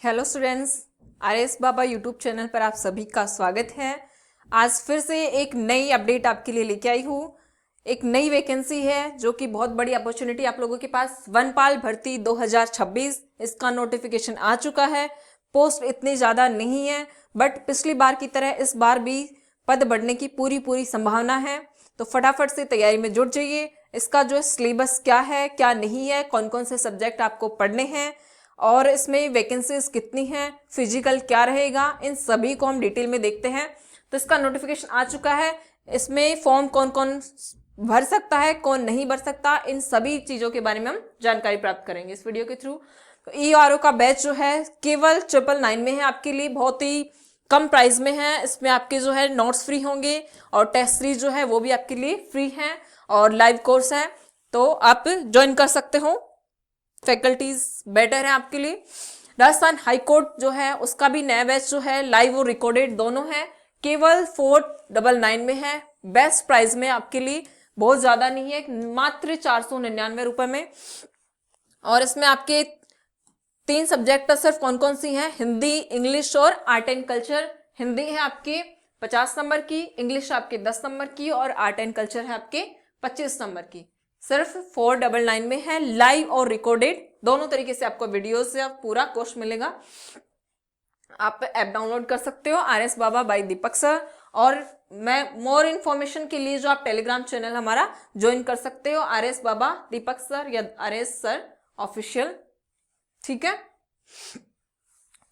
Hello students, RS बाबा YouTube channel पर आप सभी का स्वागत है। आज फिर से एक नई अपडेट आपके लिए लेके आई हूँ। एक नई वैकेंसी है जो कि बहुत बड़ी अपॉर्चुनिटी आप लोगों के पास। वनपाल भर्ती 2026 इसका नोटिफिकेशन आ चुका है। पोस्ट इतनी ज़्यादा नहीं है, बट पिछली बार की तरह इस बार भी पद बढ़ने की पूरी संभावना है। तो फटाफट से तैयारी में जुट जाइए। इसका जो सिलेबस क्या है, क्या नहीं है, कौन कौन से सब्जेक्ट आपको पढ़ने हैं और इसमें वैकेंसीज कितनी हैं, फिजिकल क्या रहेगा, इन सभी को हम डिटेल में देखते हैं। तो इसका नोटिफिकेशन आ चुका है। इसमें फॉर्म कौन कौन भर सकता है, कौन नहीं भर सकता, इन सभी चीज़ों के बारे में हम जानकारी प्राप्त करेंगे इस वीडियो के थ्रू। तो ERO का बैच जो है केवल 999 में है आपके लिए, बहुत ही कम प्राइस में है। इसमें आपके जो है नोट्स फ्री होंगे और टेस्ट सीरीज जो है वो भी आपके लिए फ्री है और लाइव कोर्स है, तो आप ज्वाइन कर सकते हो। फैकल्टीज बेटर है आपके लिए। राजस्थान हाईकोर्ट जो है उसका भी नया बैच जो है लाइव और रिकॉर्डेड दोनों है, केवल 499 में है। बेस्ट प्राइस में आपके लिए, बहुत ज्यादा नहीं है, मात्र 499 रुपए में। और इसमें आपके 3 सब्जेक्ट सिर्फ कौन कौन सी हैं, हिंदी, इंग्लिश और आर्ट एंड कल्चर। हिंदी है आपके 50 नंबर की, इंग्लिश आपके 10 नंबर की और आर्ट एंड कल्चर है आपके 25 नंबर की। सिर्फ 499 में है, लाइव और रिकॉर्डेड दोनों तरीके से आपको वीडियो से पूरा कोर्स मिलेगा। आप ऐप डाउनलोड कर सकते हो RS बाबा बाय दीपक सर। और मैं मोर इन्फॉर्मेशन के लिए जो आप टेलीग्राम चैनल हमारा ज्वाइन कर सकते हो, RS बाबा दीपक सर या RS सर ऑफिशियल, ठीक है।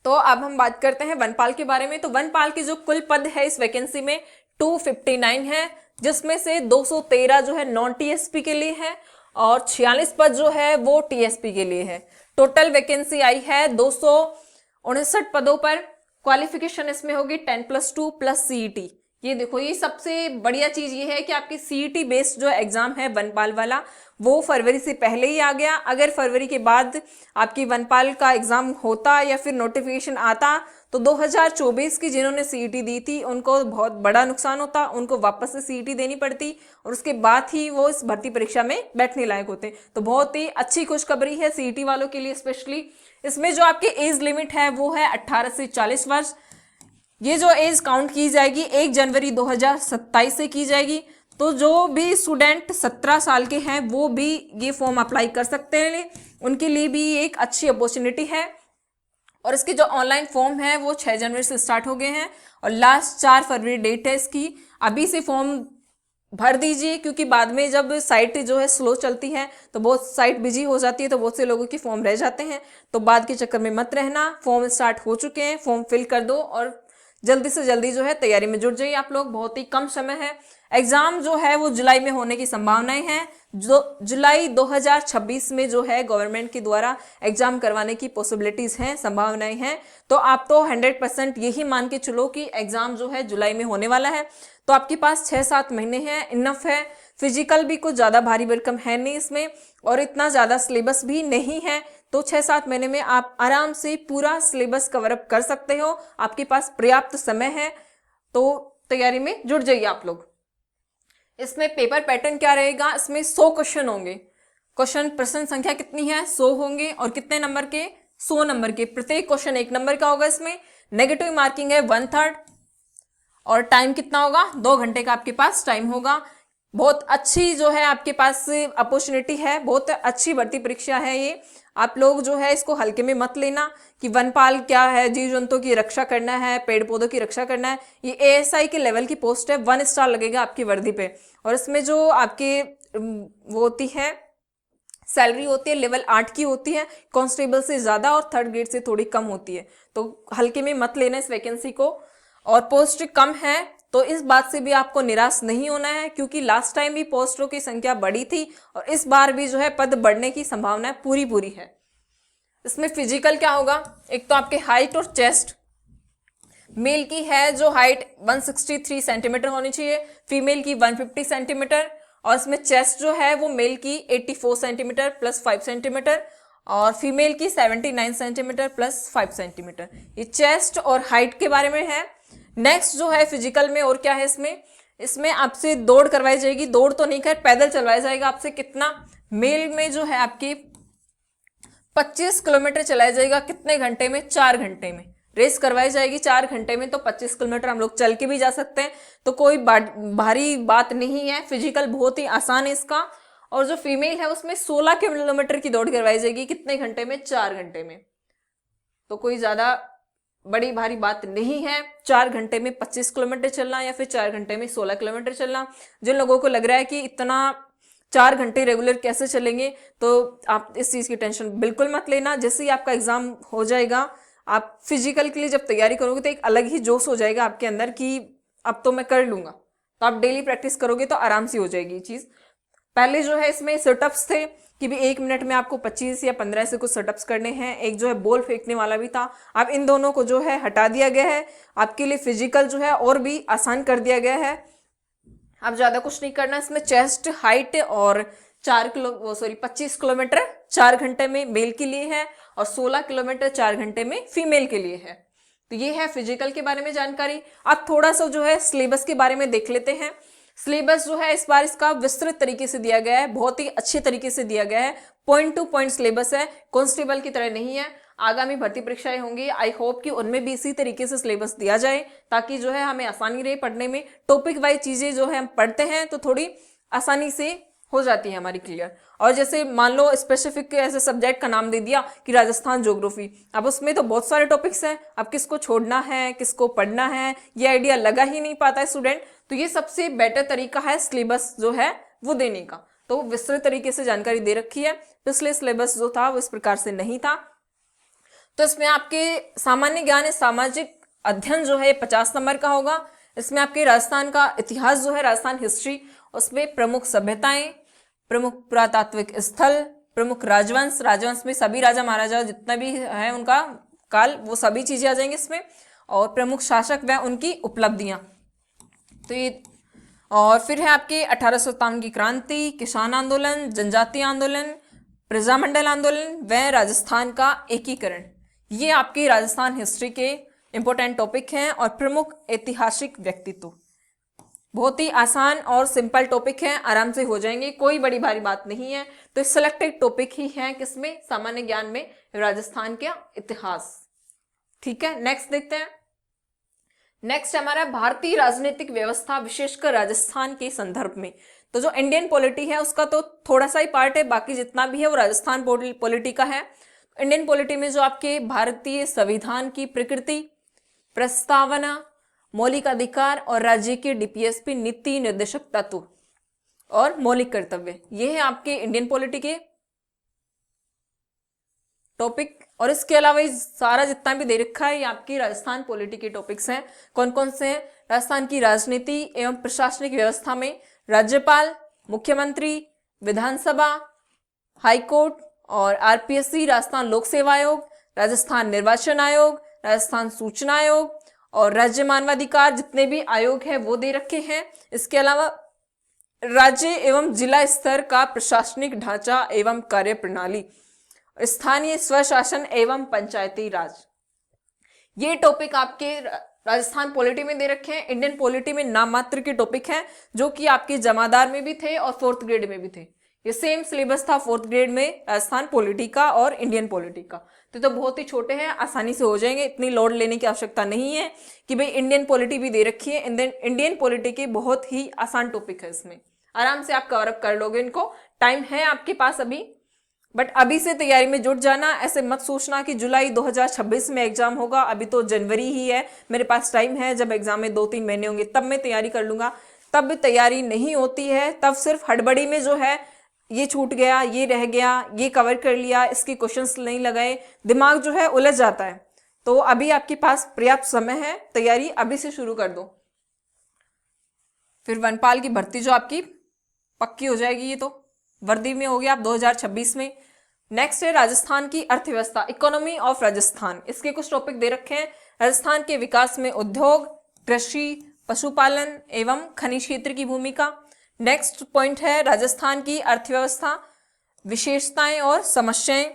तो अब हम बात करते हैं वनपाल के बारे में। तो वनपाल की जो कुल पद है इस वैकेंसी में 259 है, जिसमें से 213 जो है नॉन TSP के लिए है और 46 पद जो है वो TSP के लिए है। टोटल वैकेंसी आई है 259 पदों पर। क्वालिफिकेशन इसमें होगी 10+2 प्लस CET। ये देखो, ये सबसे बढ़िया चीज ये है कि आपकी CET बेस्ड जो एग्जाम है वनपाल वाला वो फरवरी से पहले ही आ गया। अगर फरवरी के बाद आपकी वनपाल का एग्जाम होता या फिर नोटिफिकेशन आता तो 2024 की जिन्होंने CET दी थी उनको बहुत बड़ा नुकसान होता, उनको वापस से CET देनी पड़ती और उसके बाद ही वो इस भर्ती परीक्षा में बैठने लायक होते। तो बहुत ही अच्छी खुशखबरी है CET वालों के लिए स्पेशली। इसमें जो आपकी एज लिमिट है वो है 18 से 40 वर्ष। ये जो एज काउंट की जाएगी 1 जनवरी 2027 से की जाएगी। तो जो भी स्टूडेंट 17 साल के हैं वो भी ये फॉर्म अप्लाई कर सकते हैं, उनके लिए भी एक अच्छी अपॉर्चुनिटी है। और इसके जो ऑनलाइन फॉर्म है वो 6 जनवरी से स्टार्ट हो गए हैं और लास्ट 4 फरवरी डेट है इसकी। अभी से फॉर्म भर दीजिए, क्योंकि बाद में जब साइट जो है स्लो चलती है तो बहुत साइट बिजी हो जाती है, तो बहुत से लोगों की फॉर्म रह जाते हैं। तो बाद के चक्कर में मत रहना, फॉर्म स्टार्ट हो चुके हैं, फॉर्म फिल कर दो और जल्दी से जल्दी जो है तैयारी में जुट जाइए आप लोग। बहुत ही कम समय है। एग्जाम जो है वो जुलाई में होने की संभावनाएं हैं। जो जुलाई 2026 में जो है गवर्नमेंट के द्वारा एग्जाम करवाने की पॉसिबिलिटीज हैं, संभावनाएं हैं। तो आप तो 100% यही मान के चलो कि एग्जाम जो है जुलाई में होने वाला है। तो आपके पास 6-7 महीने हैं, इनफ है। फिजिकल भी कुछ ज्यादा भारी भरकम है नहीं इसमें और इतना ज्यादा सिलेबस भी नहीं है। तो 6-7 महीने में आप आराम से पूरा सिलेबस कवर अप कर सकते हो, आपके पास पर्याप्त समय है। तो तैयारी में जुट जाइए आप लोग। इसमें पेपर पैटर्न क्या रहेगा, इसमें 100 क्वेश्चन होंगे। प्रश्न संख्या कितनी है, 100 होंगे और कितने नंबर के, 100 नंबर के। प्रत्येक क्वेश्चन 1 नंबर का होगा। इसमें नेगेटिव मार्किंग है 1/3 और टाइम कितना होगा, 2 घंटे का आपके पास टाइम होगा। बहुत अच्छी जो है आपके पास अपॉर्चुनिटी है, बहुत अच्छी भर्ती परीक्षा है ये। आप लोग जो है इसको हल्के में मत लेना कि वनपाल क्या है, जीव जंतुओं की रक्षा करना है, पेड़ पौधों की रक्षा करना है। ये ASI के लेवल की पोस्ट है, 1 स्टार लगेगा आपकी वर्दी पे। और इसमें जो आपके वो होती है सैलरी होती है लेवल 8 की होती है, कांस्टेबल से ज्यादा और 3rd ग्रेड से थोड़ी कम होती है। तो हल्के में मत लेना इस वैकेंसी को। और पोस्ट कम है तो इस बात से भी आपको निराश नहीं होना है, क्योंकि लास्ट टाइम भी पोस्टों की संख्या बढ़ी थी और इस बार भी जो है पद बढ़ने की संभावना पूरी है। इसमें फिजिकल क्या होगा, एक तो आपके हाइट और चेस्ट। मेल की है जो हाइट 163 सेंटीमीटर होनी चाहिए, फीमेल की 150 सेंटीमीटर। और इसमें चेस्ट जो है वो मेल की 84 सेंटीमीटर प्लस 5 सेंटीमीटर और फीमेल की 79 सेंटीमीटर प्लस 5 सेंटीमीटर। ये चेस्ट और हाइट के बारे में है। नेक्स्ट जो है फिजिकल में और क्या है, इसमें आपसे दौड़ करवाई जाएगी। दौड़ तो नहीं कर, पैदल चलवाया जाएगा आपसे। कितना, मेल में जो है आपकी 25 किलोमीटर चलाया जाएगा कितने घंटे में? 4 घंटे में। रेस करवाई जाएगी 4 घंटे में, तो 25 किलोमीटर हम लोग चल के भी जा सकते हैं, तो कोई भारी बात नहीं है। फिजिकल बहुत ही आसान है इसका। और जो फीमेल है उसमें 16 किलोमीटर की दौड़ करवाई जाएगी कितने घंटे में? 4 घंटे में। तो कोई ज्यादा बड़ी भारी बात नहीं है 4 घंटे में 25 किलोमीटर चलना या फिर 4 घंटे में 16 किलोमीटर चलना। जिन लोगों को लग रहा है कि इतना 4 घंटे रेगुलर कैसे चलेंगे, तो आप इस चीज की टेंशन बिल्कुल मत लेना। जैसे ही आपका एग्जाम हो जाएगा, आप फिजिकल के लिए जब तैयारी करोगे तो एक अलग ही जोश हो जाएगा आपके अंदर कि अब तो मैं कर लूंगा। तो आप डेली प्रैक्टिस करोगे तो आराम से हो जाएगी ये चीज। पहले जो है इसमें सेटअप्स थे कि भी 1 मिनट में आपको 25 या 15 से कुछ सेटअप्स करने हैं। एक जो है बॉल फेंकने वाला भी था। अब इन दोनों को जो है हटा दिया गया है, आपके लिए फिजिकल जो है और भी आसान कर दिया गया है। अब ज्यादा कुछ नहीं करना इसमें। चेस्ट हाइट और 25 किलोमीटर 4 घंटे में मेल के लिए है और 16 किलोमीटर 4 घंटे में फीमेल के लिए है। तो ये है फिजिकल के बारे में जानकारी। अब थोड़ा सा जो है सिलेबस के बारे में देख लेते हैं। सिलेबस जो है इस बार इसका विस्तृत तरीके से दिया गया है, बहुत ही अच्छे तरीके से दिया गया है। पॉइंट टू पॉइंट सिलेबस है, कांस्टेबल की तरह नहीं है। आगामी भर्ती परीक्षाएं होंगी, आई होप कि उनमें भी इसी तरीके से सिलेबस दिया जाए, ताकि जो है हमें आसानी रहे पढ़ने में। टॉपिक वाइज चीजें जो है हम पढ़ते हैं तो थोड़ी आसानी से हो जाती है हमारी क्लियर। और जैसे मान लो स्पेसिफिक ऐसे सब्जेक्ट का नाम दे दिया कि राजस्थान ज्योग्राफी, अब उसमें तो बहुत सारे टॉपिक्स हैं, अब किसको छोड़ना है किसको पढ़ना है ये आइडिया लगा ही नहीं पाता है स्टूडेंट। तो ये सबसे बेटर तरीका है सिलेबस जो है वो देने का। तो विस्तृत तरीके से जानकारी दे रखी है। पिछले सिलेबस जो था वो इस प्रकार से नहीं था। तो इसमें आपके सामान्य ज्ञान है, सामाजिक अध्ययन जो है 50 नंबर का होगा। इसमें आपके राजस्थान का इतिहास जो है, राजस्थान हिस्ट्री, उसमें प्रमुख सभ्यताएं, प्रमुख पुरातात्विक स्थल, प्रमुख राजवंश, राजवंश में सभी राजा महाराजा जितना भी है उनका काल, वो सभी चीजें आ जाएंगी इसमें, और प्रमुख शासक व उनकी उपलब्धियां। तो ये, और फिर है आपके 1857 की क्रांति, किसान आंदोलन, जनजातीय आंदोलन, प्रजामंडल आंदोलन व राजस्थान का एकीकरण। ये आपकी राजस्थान हिस्ट्री के इंपॉर्टेंट टॉपिक हैं। और प्रमुख ऐतिहासिक व्यक्तित्व, बहुत ही आसान और सिंपल टॉपिक है, आराम से हो जाएंगे, कोई बड़ी भारी बात नहीं है। तो सिलेक्टेड टॉपिक ही है किसमें? सामान्य ज्ञान में, राजस्थान का इतिहास। ठीक है, नेक्स्ट देखते हैं। नेक्स्ट हमारा भारतीय राजनीतिक व्यवस्था विशेषकर राजस्थान के संदर्भ में। तो जो इंडियन पॉलिटी है उसका तो थोड़ा सा ही पार्ट है, बाकी जितना भी है वो राजस्थान पॉलिटी का है। इंडियन पॉलिटी में जो आपके भारतीय संविधान की प्रकृति, प्रस्तावना, मौलिक अधिकार और राज्य के डीपीएसपी नीति निर्देशक तत्व और मौलिक कर्तव्य, ये है आपके इंडियन पॉलिटी के टॉपिक। और इसके अलावा सारा जितना भी दे रखा है ये आपकी राजस्थान पॉलिटी के टॉपिक्स हैं। कौन कौन से हैं? राजस्थान की राजनीति एवं प्रशासनिक व्यवस्था में राज्यपाल, मुख्यमंत्री, विधानसभा, हाईकोर्ट और आरपीएससी, राजस्थान लोक सेवा आयोग, राजस्थान निर्वाचन आयोग, राजस्थान सूचना आयोग और राज्य मानवाधिकार, जितने भी आयोग हैं वो दे रखे हैं। इसके अलावा राज्य एवं जिला स्तर का प्रशासनिक ढांचा एवं कार्य प्रणाली, स्थानीय स्वशासन एवं पंचायती राज, ये टॉपिक आपके राजस्थान पॉलिटी में दे रखे हैं। इंडियन पॉलिटी में नाम मात्र के टॉपिक हैं जो कि आपके जमादार में भी थे और 4th ग्रेड में भी थे। ये सेम सिलेबस था 4th ग्रेड में राजस्थान पॉलिटी का और इंडियन पॉलिटी का। तो बहुत ही छोटे हैं, आसानी से हो जाएंगे, इतनी लोड लेने की आवश्यकता नहीं है कि भाई इंडियन पॉलिटी भी दे रखी है। इंडियन पॉलिटी के बहुत ही आसान टॉपिक है, इसमें आराम से आप कवर अप कर लोगे इनको। टाइम है आपके पास अभी, बट अभी से तैयारी में जुट जाना। ऐसे मत सोचना कि जुलाई 2026 में एग्जाम होगा, अभी तो जनवरी ही है, मेरे पास टाइम है, जब एग्जाम में 2-3 महीने होंगे तब मैं तैयारी कर लूंगा। तब भी तैयारी नहीं होती है, तब सिर्फ हड़बड़ी में जो है ये छूट गया, ये रह गया, ये कवर कर लिया, इसके क्वेश्चंस नहीं लगाए, दिमाग जो है उलझ जाता है। तो अभी आपके पास पर्याप्त समय है, तैयारी अभी से शुरू कर दो। फिर वनपाल की भर्ती जो आपकी पक्की हो जाएगी, ये तो वर्दी में हो गया आप 2026 में। नेक्स्ट है राजस्थान की अर्थव्यवस्था, इकोनॉमी ऑफ राजस्थान। इसके कुछ टॉपिक दे रखे हैं। राजस्थान के विकास में उद्योग, कृषि, पशुपालन एवं खनिज क्षेत्र की भूमिका। नेक्स्ट पॉइंट है राजस्थान की अर्थव्यवस्था, विशेषताएं और समस्याएं,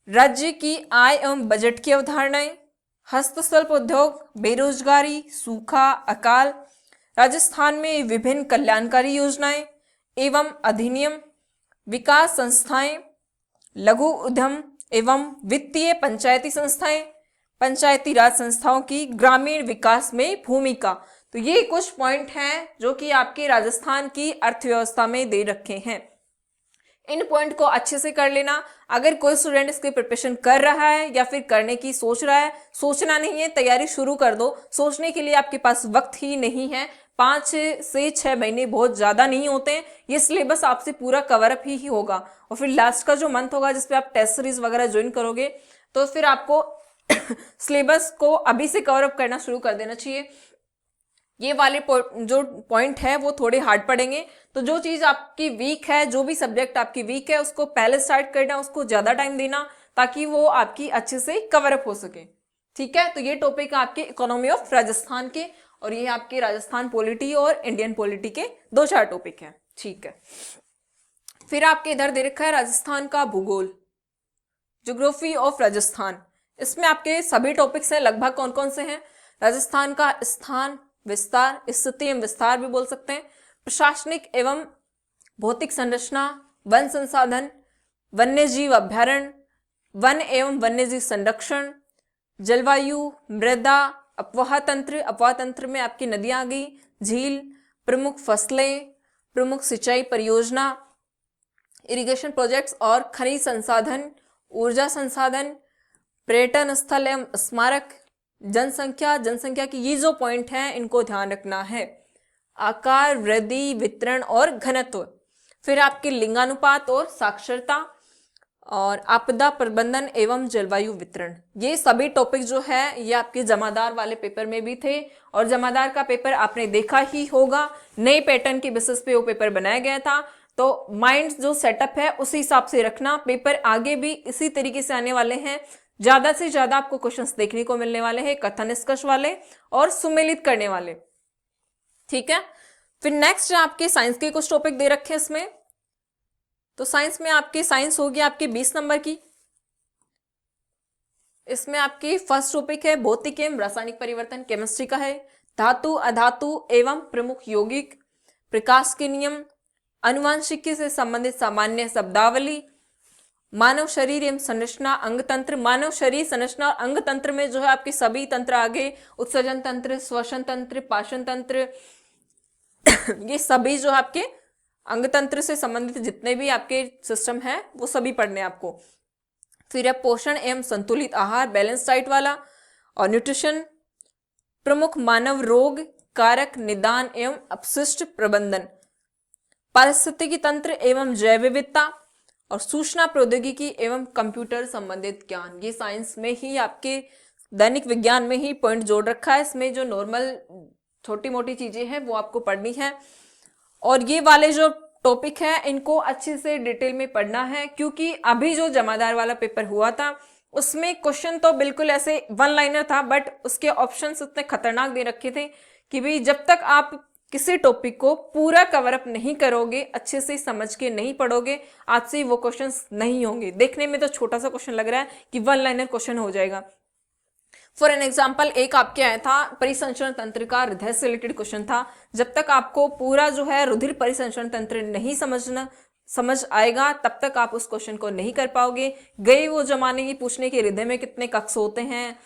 राज्य की आय एवं बजट की अवधारणाएं, हस्तशिल्प उद्योग, बेरोजगारी, सूखा, अकाल, राजस्थान में विभिन्न कल्याणकारी योजनाएं एवं अधिनियम, विकास संस्थाएं, लघु उद्यम एवं वित्तीय पंचायती संस्थाएं, पंचायती राज संस्थाओं की ग्रामीण विकास में भूमिका। तो ये कुछ पॉइंट हैं जो कि आपके राजस्थान की अर्थव्यवस्था में दे रखे हैं। इन पॉइंट को अच्छे से कर लेना। अगर कोई स्टूडेंट इसकी प्रिपरेशन कर रहा है या फिर करने की सोच रहा है, सोचना नहीं है, तैयारी शुरू कर दो। सोचने के लिए आपके पास वक्त ही नहीं है। 5 से 6 महीने बहुत ज्यादा नहीं होते हैं। ये सिलेबस आपसे पूरा कवर अप ही होगा और फिर लास्ट का जो मंथ होगा जिसपे आप टेस्ट सीरीज वगैरह ज्वाइन करोगे तो फिर आपको सिलेबस को अभी से कवर अप करना शुरू कर देना चाहिए। ये वाले जो पॉइंट है वो थोड़े हार्ड पड़ेंगे। तो जो चीज आपकी वीक है, जो भी सब्जेक्ट आपकी वीक है, उसको पहले स्टार्ट करना, उसको ज्यादा टाइम देना ताकि वो आपकी अच्छे से कवर अप हो सके। ठीक है, तो ये टॉपिक है आपके इकोनॉमी ऑफ राजस्थान के और ये आपके राजस्थान पॉलिटी और इंडियन पॉलिटी के 2-4 टॉपिक है। ठीक है, फिर आपके इधर दे रखा है राजस्थान का भूगोल, ज्योग्राफी ऑफ राजस्थान। इसमें आपके सभी टॉपिक्स हैं लगभग। कौन कौन से हैं? राजस्थान का स्थान, विस्तार, स्थिति एवं विस्तार भी बोल सकते हैं, प्रशासनिक एवं भौतिक संरचना, वन संसाधन, वन्य जीव अभ्यारण्य, वन एवं वन्य जीव संरक्षण, जलवायु, मृदा, अपवाह तंत्र। अपवाह तंत्र में आपकी नदियां आ गई, झील, प्रमुख फसलें, प्रमुख सिंचाई परियोजना, इरिगेशन प्रोजेक्ट्स और खनिज संसाधन, ऊर्जा संसाधन, पर्यटन स्थल एवं स्मारक, जनसंख्या। जनसंख्या की ये जो पॉइंट हैं इनको ध्यान रखना है। आकार, वृद्धि, वितरण और घनत्व। फिर आपके लिंगानुपात और साक्षरता और आपदा प्रबंधन एवं जलवायु वितरण। ये सभी टॉपिक जो है ये आपके जमादार वाले पेपर में भी थे और जमादार का पेपर आपने देखा ही होगा। नए पैटर्न के बेसिस पे वो पेपर बनाया गया था। तो माइंड जो सेटअप है उसी हिसाब से रखना। पेपर आगे भी इसी तरीके से आने वाले हैं। ज्यादा से ज्यादा आपको क्वेश्चंस देखने को मिलने वाले हैं, कथन निष्कर्ष वाले और सुमेलित करने वाले। ठीक है, फिर नेक्स्ट आपके साइंस के कुछ टॉपिक दे रखे हैं इसमें। तो साइंस में आपके साइंस होगी आपके 20 नंबर की। इसमें आपकी फर्स्ट टॉपिक है भौतिक एवं रासायनिक परिवर्तन, केमिस्ट्री का है। धातु, अधातु एवं प्रमुख यौगिक, प्रकाश के नियम, आनुवंशिकी से संबंधित सामान्य शब्दावली, मानव शरीर एवं संरचना, अंग तंत्र। मानव शरीर, संरचना और अंग तंत्र में जो है आपके सभी तंत्र आगे, उत्सर्जन तंत्र, श्वसन तंत्र, पाचन तंत्र, ये सभी जो आपके अंग तंत्र से संबंधित जितने भी आपके सिस्टम है वो सभी पढ़ने आपको। फिर है पोषण एवं संतुलित आहार, बैलेंस डाइट वाला, और न्यूट्रिशन, प्रमुख मानव रोग कारक, निदान एवं अपशिष्ट प्रबंधन, पारिस्थितिकी तंत्र एवं जैव विविधता, और सूचना प्रौद्योगिकी एवं कंप्यूटर संबंधित ज्ञान। ये साइंस में ही आपके दैनिक विज्ञान में ही पॉइंट जोड़ रखा है। इसमें जो नॉर्मल छोटी मोटी चीजें हैं वो आपको पढ़नी है और ये वाले जो टॉपिक है इनको अच्छे से डिटेल में पढ़ना है, क्योंकि अभी जो जमादार वाला पेपर हुआ था उसमें क्वेश्चन तो बिल्कुल ऐसे 1 लाइनर था, बट उसके ऑप्शंस इतने खतरनाक दे रखे थे कि भाई जब तक आप किसी टॉपिक को पूरा कवर अप नहीं करोगे, अच्छे से समझ के नहीं पढ़ोगे, आज से वो क्वेश्चंस नहीं होंगे। देखने में तो छोटा सा क्वेश्चन लग रहा है कि 1 लाइनर क्वेश्चन हो जाएगा। फॉर एन एग्जाम्पल एक आपके आया था परिसंचरण तंत्र का, हृदय से रिलेटेड क्वेश्चन था। जब तक आपको पूरा जो है रुधिर परिसंचरण तंत्र नहीं समझ आएगा तब तक आप उस क्वेश्चन को नहीं कर पाओगे। गए वो जमाने की पूछने के हृदय में कितने कक्ष होते हैं,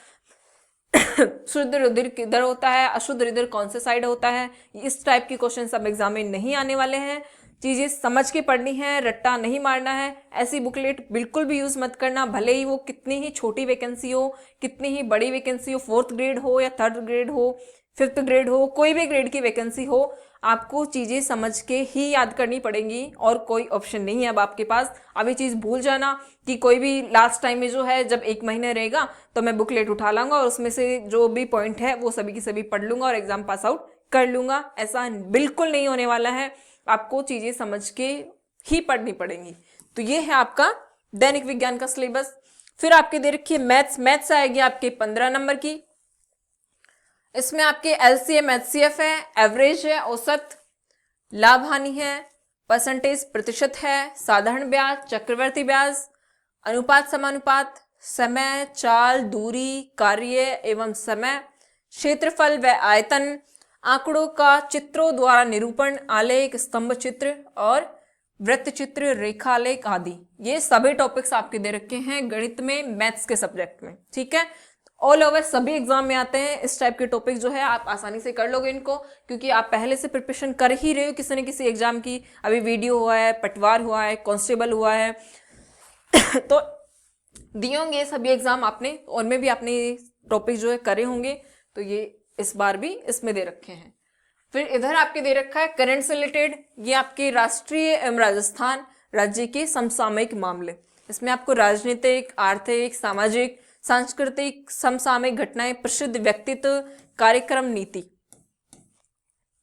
शुद्ध रुधिर किधर होता है, अशुद्ध रुधिर कौन से साइड होता है, इस टाइप के क्वेश्चन सब एग्जाम में नहीं आने वाले हैं। चीजें समझ के पढ़नी है, रट्टा नहीं मारना है। ऐसी बुकलेट बिल्कुल भी यूज मत करना, भले ही वो कितनी ही छोटी वैकेंसी हो, कितनी ही बड़ी वैकेंसी हो, 4th ग्रेड हो या 3rd ग्रेड हो, 5th ग्रेड हो, कोई भी ग्रेड की वैकेंसी हो, आपको चीजें समझ के ही याद करनी पड़ेंगी और कोई ऑप्शन नहीं है अब आपके पास। अब ये चीज भूल जाना कि कोई भी लास्ट टाइम में जो है जब 1 महीने रहेगा तो मैं बुकलेट उठा लाऊंगा और उसमें से जो भी पॉइंट है वो सभी की सभी पढ़ लूंगा और एग्जाम पास आउट कर लूंगा। ऐसा बिल्कुल नहीं होने वाला है, आपको चीजें समझ के ही पढ़नी पड़ेंगी। तो ये है आपका दैनिक विज्ञान का सिलेबस। फिर आपके दे रखिए मैथ्स आएगी आपके 15 नंबर की। इसमें आपके एलसीएम एचसीएफ है, एवरेज है, औसत, लाभ हानि है, परसेंटेज प्रतिशत है, साधारण ब्याज, चक्रवर्ती ब्याज, अनुपात समानुपात, समय, चाल, दूरी, कार्य एवं समय, क्षेत्रफल व आयतन, आंकड़ों का चित्रों द्वारा निरूपण, आलेख, स्तंभ चित्र और वृत्त चित्र, रेखालेख आदि, ये सभी टॉपिक्स आपके दे रखे हैं गणित में, मैथ्स के सब्जेक्ट में। ठीक है, ऑल ओवर सभी एग्जाम में आते हैं इस टाइप के टॉपिक जो है, आप आसानी से कर लोगे इनको, क्योंकि आप पहले से प्रिपरेशन कर ही रहे हो किसी न किसी एग्जाम की। अभी वीडियो हुआ है, पटवार हुआ है, कांस्टेबल हुआ है तो दिए होंगे सभी एग्जाम आपने, उनमें भी आपने टॉपिक जो है करे होंगे, तो ये इस बार भी इसमें दे रखे हैं। फिर इधर आपके दे रखा है करंट से रिलेटेड, ये आपके राष्ट्रीय एवं राजस्थान राज्य के समसामयिक मामले। इसमें आपको राजनीतिक, आर्थिक, सामाजिक, सांस्कृतिक, समसामयिक घटनाएं, प्रसिद्ध व्यक्तित्व, कार्यक्रम, नीति,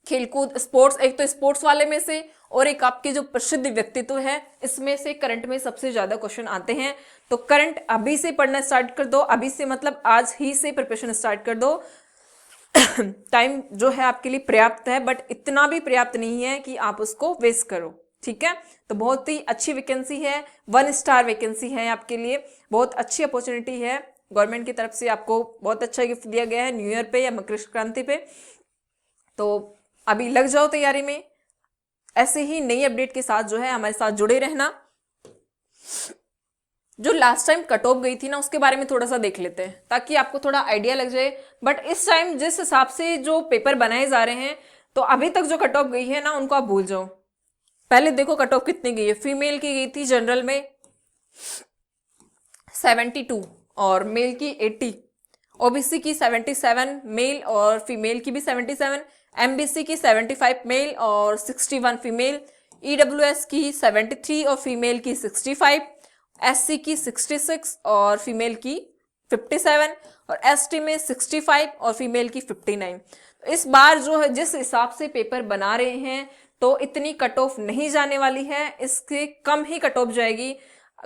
खेलकूद, स्पोर्ट्स, एक तो स्पोर्ट्स वाले में से और एक आपके जो प्रसिद्ध व्यक्तित्व है, इसमें से करंट में सबसे ज्यादा क्वेश्चन आते हैं। तो करंट अभी से पढ़ना स्टार्ट कर दो, अभी से मतलब आज ही से प्रिपरेशन स्टार्ट कर दो। टाइम जो है आपके लिए पर्याप्त है, बट इतना भी पर्याप्त नहीं है कि आप उसको वेस्ट करो। ठीक है, तो बहुत ही अच्छी वैकेंसी है, 1 स्टार वैकेंसी है आपके लिए, बहुत अच्छी अपॉर्चुनिटी है। गवर्नमेंट की तरफ से आपको बहुत अच्छा गिफ्ट दिया गया है न्यू ईयर पे या मकर संक्रांति पे, तो अभी लग जाओ तैयारी में। ऐसे ही नई अपडेट के साथ जो है हमारे साथ जुड़े रहना। जो लास्ट टाइम कट ऑफ गई थी ना, उसके बारे में थोड़ा सा देख लेते हैं ताकि आपको थोड़ा आइडिया लग जाए। बट इस टाइम जिस हिसाब से जो पेपर बनाए जा रहे हैं, तो अभी तक जो कट ऑफ गई है ना, उनको आप भूल जाओ। पहले देखो कट ऑफ कितनी गई है। फीमेल की गई थी जनरल में 72 और मेल की 80, ओबीसी की 77 मेल और फीमेल की भी 77, एमबीसी की 75 मेल और 61 फीमेल, ईडब्ल्यूएस की 73 और फीमेल की 65, एससी की 66 और फीमेल की 57 और एसटी में 65 और फीमेल की 59। तो इस बार जो है जिस हिसाब से पेपर बना रहे हैं, तो इतनी कट ऑफ नहीं जाने वाली है, इसके कम ही कट ऑफ जाएगी।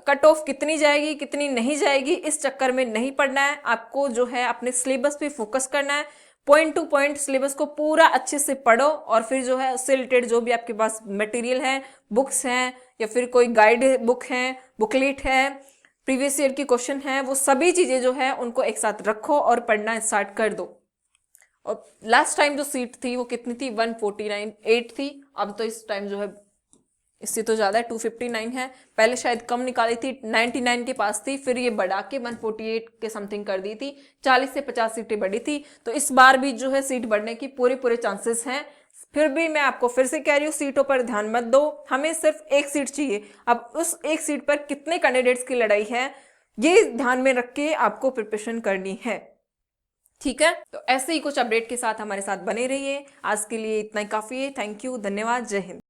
कट ऑफ कितनी जाएगी कितनी नहीं जाएगी इस चक्कर में नहीं पड़ना है आपको, जो है अपने सिलेबस पे फोकस करना है। पॉइंट टू पॉइंट सिलेबस को पूरा अच्छे से पढ़ो, और फिर जो है उससे रिलेटेड जो भी आपके पास मटेरियल है, बुक्स हैं या फिर कोई गाइड बुक है, बुकलेट है, प्रीवियस ईयर की क्वेश्चन है, वो सभी चीजें जो है उनको एक साथ रखो और पढ़ना स्टार्ट कर दो। और लास्ट टाइम जो सीट थी वो कितनी थी, 149 थी, अब तो इस टाइम जो है इससे तो ज्यादा 259 है। पहले शायद कम निकाली थी, 99 के पास थी, फिर ये बढ़ा के 148 के समथिंग कर दी थी, 40 से 50 सीटें बढ़ी थी। तो इस बार भी जो है सीट बढ़ने की पूरे चांसेस हैं। फिर भी मैं आपको फिर से कह रही हूँ, सीटों पर ध्यान मत दो, हमें सिर्फ एक सीट चाहिए। अब उस एक सीट पर कितने कैंडिडेट्स की लड़ाई है, ये ध्यान में रख के आपको प्रिपरेशन करनी है। ठीक है, तो ऐसे ही कुछ अपडेट के साथ हमारे साथ बने रहिए। आज के लिए इतना ही काफी है। थैंक यू, धन्यवाद, जय हिंद।